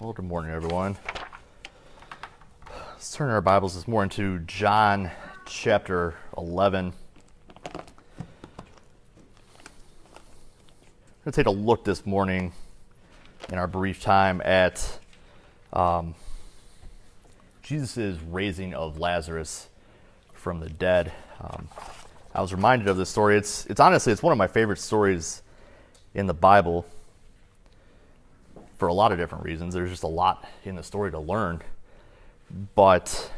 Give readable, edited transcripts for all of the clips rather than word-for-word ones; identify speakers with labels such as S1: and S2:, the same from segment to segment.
S1: Well, good morning, everyone. Let's turn our Bibles this morning to John chapter 11. I'm going to take a look this morning in our brief time at Jesus' raising of Lazarus from the dead. I was reminded of this story. It's honestly, it's one of my favorite stories in the Bible for a lot of different reasons. There's just a lot in the story to learn. But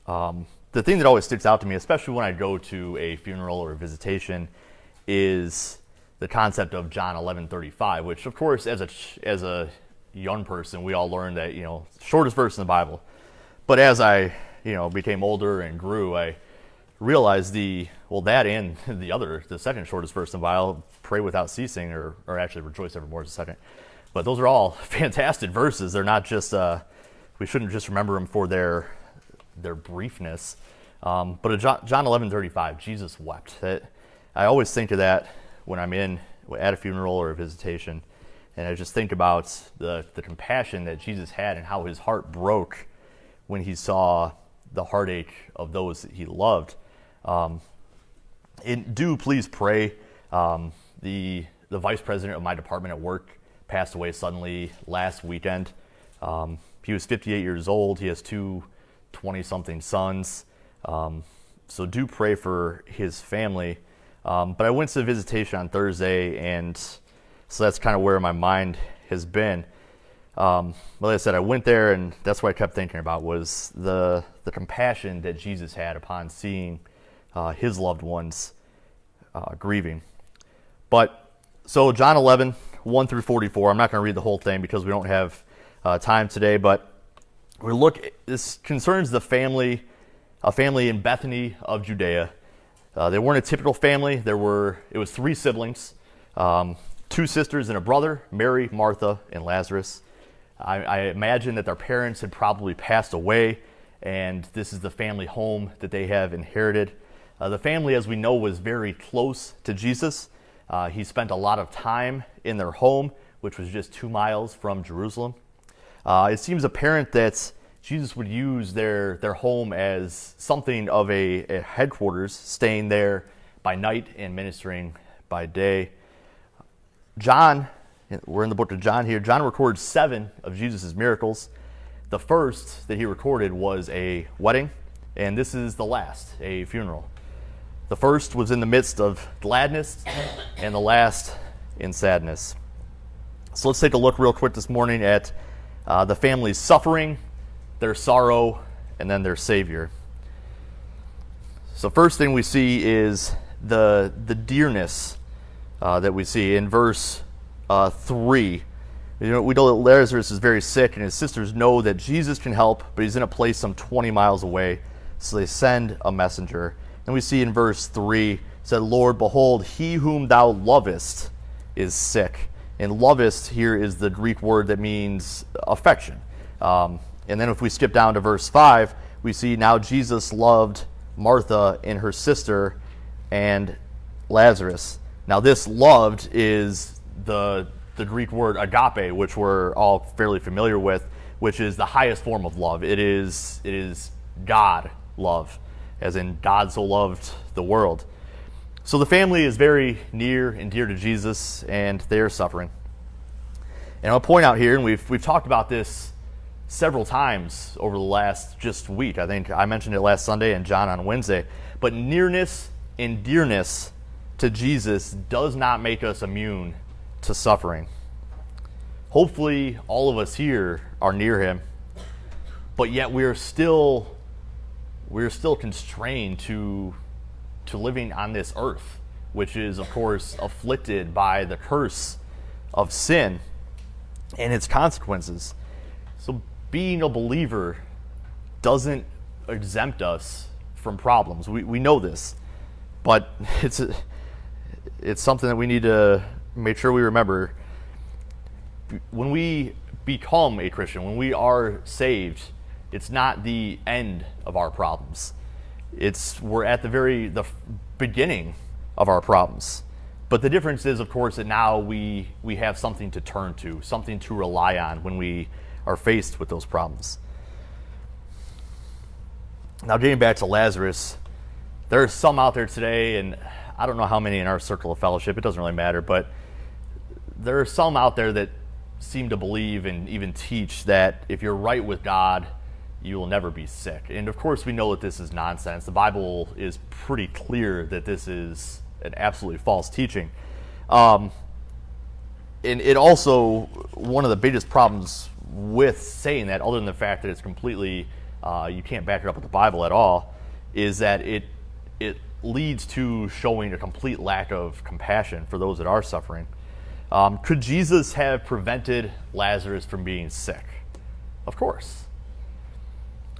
S1: the thing that always sticks out to me, especially when I go to a funeral or a visitation, is the concept of John 11:35, which, of course, as a young person, we all learned that, shortest verse in the Bible. But as I, became older and grew, I realized that and the second shortest verse in the Bible, pray without ceasing, or actually rejoice evermore is the second. But those are all fantastic verses. They're not just, we shouldn't just remember them for their briefness. But at John 11:35, Jesus wept. I always think of that when I'm at a funeral or a visitation, and I just think about the compassion that Jesus had and how his heart broke when he saw the heartache of those that he loved. Do please pray. The vice president of my department at work passed away suddenly last weekend. He was 58 years old. He has two 20-something sons. So do pray for his family. But I went to the visitation on Thursday, and so that's kind of where my mind has been. Like I said, I went there, and that's what I kept thinking about was the compassion that Jesus had upon seeing his loved ones grieving. But so John 11, 1 through 44. I'm not going to read the whole thing because we don't have time today, but this concerns a family in Bethany of Judea. They weren't a typical family. It was three siblings, two sisters and a brother, Mary, Martha, and Lazarus. I imagine that their parents had probably passed away, and this is the family home that they have inherited. The family, as we know, was very close to Jesus. He spent a lot of time in their home, which was just 2 miles from Jerusalem. It seems apparent that Jesus would use their home as something of a headquarters, staying there by night and ministering by day. John, we're in the book of John here. John records 7 of Jesus' miracles. The first that he recorded was a wedding, and this is the last, a funeral. The first was in the midst of gladness, and the last in sadness. So let's take a look real quick this morning at the family's suffering, their sorrow, and then their Savior. So first thing we see is the dearness that we see in verse 3. We know that Lazarus is very sick, and his sisters know that Jesus can help, but he's in a place some 20 miles away, so they send a messenger. And we see in verse 3, it said, Lord, behold, he whom thou lovest is sick. And lovest here is the Greek word that means affection. And then if we skip down to verse 5, we see now Jesus loved Martha and her sister and Lazarus. Now this loved is the Greek word agape, which we're all fairly familiar with, which is the highest form of love. It is God love, as in God so loved the world. So the family is very near and dear to Jesus, and they are suffering. And I'll point out here, and we've talked about this several times over the last just week. I think I mentioned it last Sunday and John on Wednesday. But nearness and dearness to Jesus does not make us immune to suffering. Hopefully all of us here are near him, but yet we're still constrained to living on this earth, which is, of course, afflicted by the curse of sin and its consequences. So being a believer doesn't exempt us from problems. We know this, but it's something that we need to make sure we remember. When we become a Christian, when we are saved, it's not the end of our problems. We're at the beginning of our problems. But the difference is, of course, that now we have something to turn to, something to rely on when we are faced with those problems. Now, getting back to Lazarus, there are some out there today, and I don't know how many in our circle of fellowship, it doesn't really matter, but there are some out there that seem to believe and even teach that if you're right with God, you will never be sick. And of course, we know that this is nonsense. The Bible is pretty clear that this is an absolutely false teaching. And it also, one of the biggest problems with saying that, other than the fact that it's completely, you can't back it up with the Bible at all, is that it leads to showing a complete lack of compassion for those that are suffering. Could Jesus have prevented Lazarus from being sick? Of course.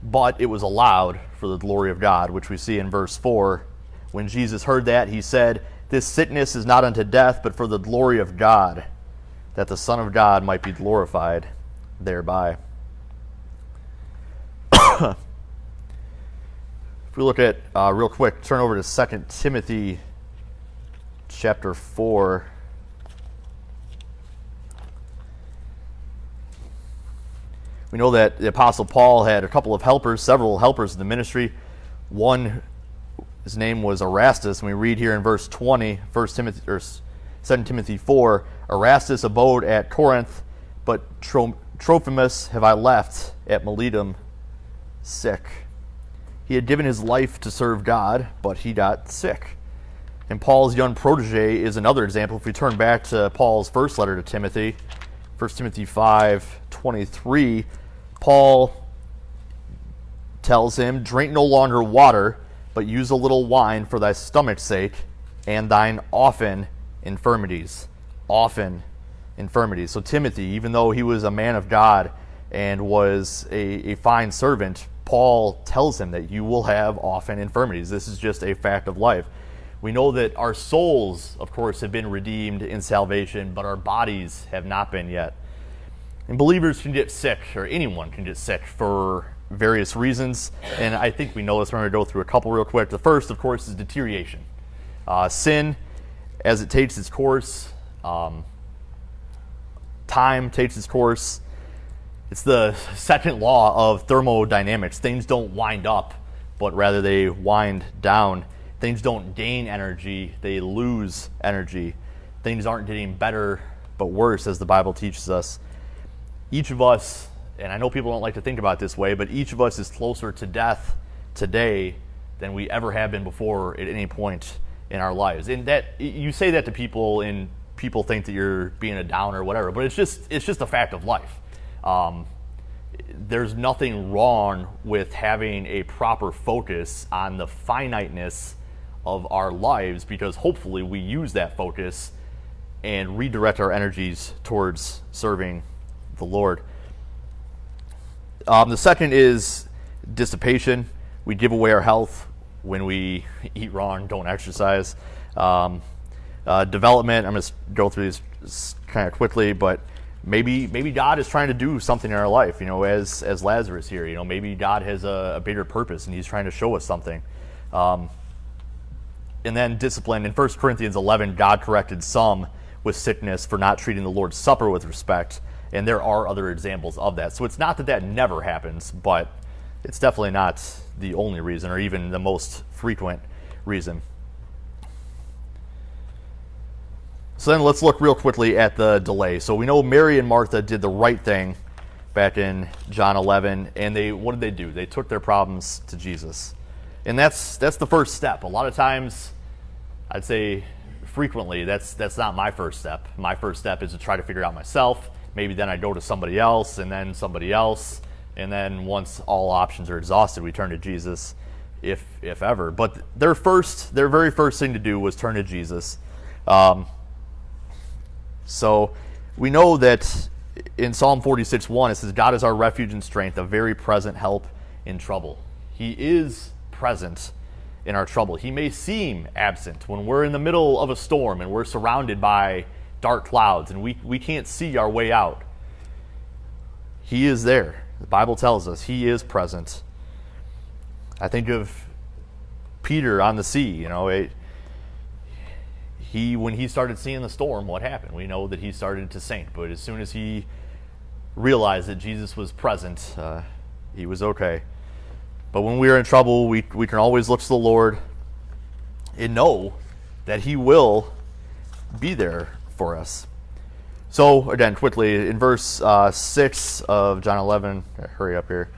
S1: But it was allowed for the glory of God, which we see in verse 4. When Jesus heard that, he said, "This sickness is not unto death, but for the glory of God, that the Son of God might be glorified thereby." If we look at, real quick, turn over to 2 Timothy chapter 4. We know that the Apostle Paul had a couple of helpers, several helpers in the ministry. One, his name was Erastus, and we read here in verse 20, 2 Timothy 4, "Erastus abode at Corinth, but Trophimus have I left at Miletum sick. He had given his life to serve God, but he got sick." And Paul's young protege is another example. If we turn back to Paul's first letter to Timothy, 1 Timothy 5:23, Paul tells him, "Drink no longer water, but use a little wine for thy stomach's sake and thine often infirmities." Often infirmities. So Timothy, even though he was a man of God and was a fine servant, Paul tells him that you will have often infirmities. This is just a fact of life. We know that our souls, of course, have been redeemed in salvation, but our bodies have not been yet. And believers can get sick, or anyone can get sick for various reasons. And I think we know this. We're going to go through a couple real quick. The first, of course, is deterioration. Sin, as it takes its course, time takes its course. It's the second law of thermodynamics. Things don't wind up, but rather they wind down. Things don't gain energy, they lose energy. Things aren't getting better, but worse, as the Bible teaches us. Each of us, and I know people don't like to think about it this way, but each of us is closer to death today than we ever have been before at any point in our lives. And that, you say that to people, and people think that you're being a downer or whatever, but it's just a fact of life. There's nothing wrong with having a proper focus on the finiteness of our lives, because hopefully we use that focus and redirect our energies towards serving the Lord. The second is dissipation. We give away our health when we eat wrong, don't exercise. Development, I'm going to go through these kind of quickly, but maybe God is trying to do something in our life, as Lazarus here. Maybe God has a bigger purpose and he's trying to show us something. And then discipline. In 1 Corinthians 11, God corrected some with sickness for not treating the Lord's Supper with respect, and there are other examples of that. So it's not that never happens, but it's definitely not the only reason, or even the most frequent reason. So then let's look real quickly at the delay. So we know Mary and Martha did the right thing back in John 11, and what did they do? They took their problems to Jesus. And that's the first step. A lot of times, I'd say frequently, that's not my first step. My first step is to try to figure it out myself. Maybe then I go to somebody else, and then somebody else, and then once all options are exhausted, we turn to Jesus, if ever. But their very first thing to do was turn to Jesus. So we know that in Psalm 46:1, it says, "God is our refuge and strength, a very present help in trouble." He is present in our trouble. He may seem absent when we're in the middle of a storm and we're surrounded by dark clouds and we can't see our way out. He is there. The Bible tells us he is present. I think of Peter on the sea. When he started seeing the storm, what happened? We know that he started to sink, but as soon as he realize that Jesus was present. He was okay. But when we are in trouble, we can always look to the Lord and know that He will be there for us. So, again, quickly, in verse 6 of John 11, hurry up here.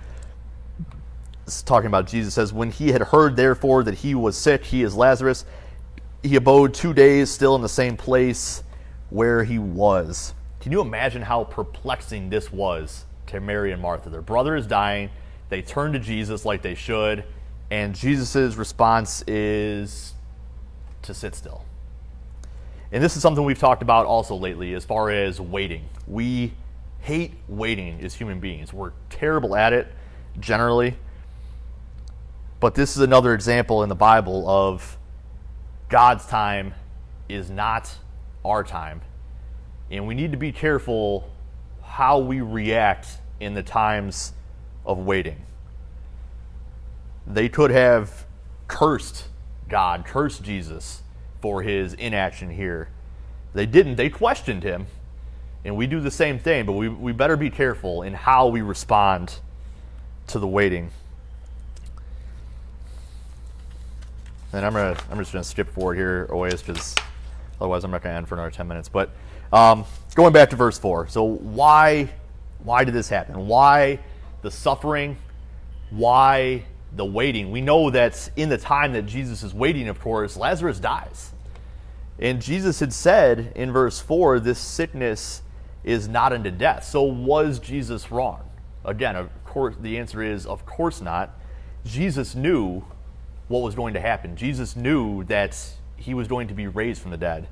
S1: It's talking about Jesus says, when he had heard, therefore, that he was sick, he is Lazarus, he abode 2 days still in the same place where he was. Can you imagine how perplexing this was to Mary and Martha? Their brother is dying. They turn to Jesus like they should, and Jesus' response is to sit still. And this is something we've talked about also lately as far as waiting. We hate waiting as human beings. We're terrible at it, generally. But this is another example in the Bible of God's time is not our time. And we need to be careful how we react in the times of waiting. They could have cursed God, cursed Jesus for his inaction here. They didn't. They questioned him. And we do the same thing, but we better be careful in how we respond to the waiting. And I'm just going to skip forward here a ways because otherwise I'm not going to end for another 10 minutes. But going back to verse 4. So why did this happen? Why the suffering? Why the waiting? We know that in the time that Jesus is waiting, of course, Lazarus dies. And Jesus had said in verse 4, this sickness is not unto death. So was Jesus wrong? Again, of course, the answer is, of course not. Jesus knew what was going to happen. Jesus knew that he was going to be raised from the dead.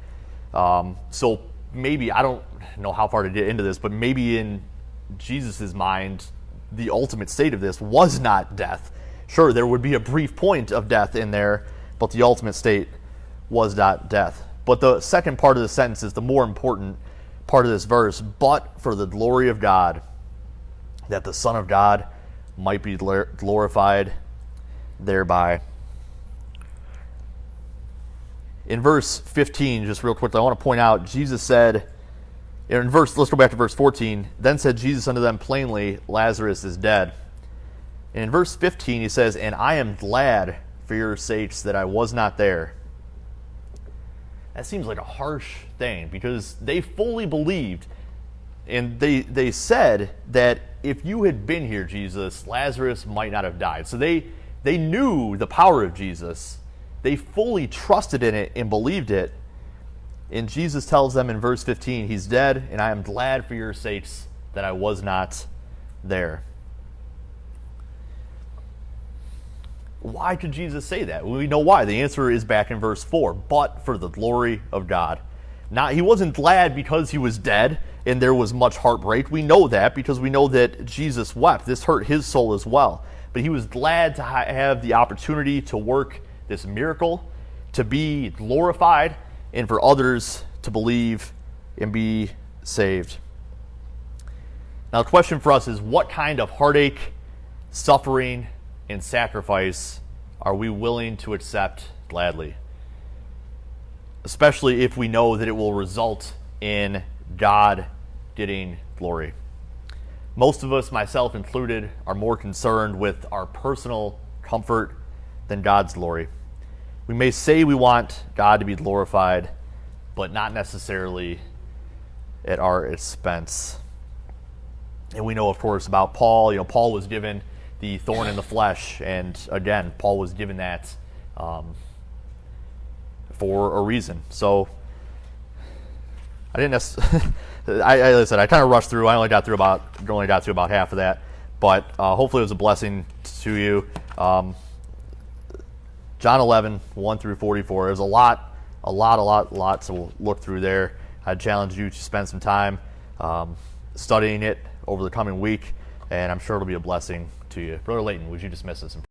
S1: So maybe, I don't know how far to get into this, but maybe in Jesus' mind, the ultimate state of this was not death. Sure, there would be a brief point of death in there, but the ultimate state was not death. But the second part of the sentence is the more important part of this verse. But for the glory of God, that the Son of God might be glorified thereby. In verse 15, just real quickly, I want to point out, Jesus said, let's go back to verse 14. Then said Jesus unto them plainly, Lazarus is dead. And in verse 15, he says, and I am glad for your sakes that I was not there. That seems like a harsh thing because they fully believed, and they said that if you had been here, Jesus, Lazarus might not have died. So they knew the power of Jesus. They fully trusted in it and believed it. And Jesus tells them in verse 15, he's dead, and I am glad for your sakes that I was not there. Why could Jesus say that? Well, we know why. The answer is back in verse 4. But for the glory of God. He wasn't glad because he was dead and there was much heartbreak. We know that because we know that Jesus wept. This hurt his soul as well. But he was glad to have the opportunity to work this miracle, to be glorified, and for others to believe and be saved. Now, the question for us is, what kind of heartache, suffering, and sacrifice are we willing to accept gladly? Especially if we know that it will result in God getting glory. Most of us, myself included, are more concerned with our personal comfort than God's glory. We may say we want God to be glorified, but not necessarily at our expense. And we know, of course, about Paul. Paul was given the thorn in the flesh, and again, Paul was given that for a reason. So I didn't necessarily. I said I kind of rushed through. I only got to about half of that, but hopefully it was a blessing to you. John 11, 1 through 44. There's a lot to look through there. I challenge you to spend some time studying it over the coming week, and I'm sure it'll be a blessing to you. Brother Layton, would you dismiss us in prayer?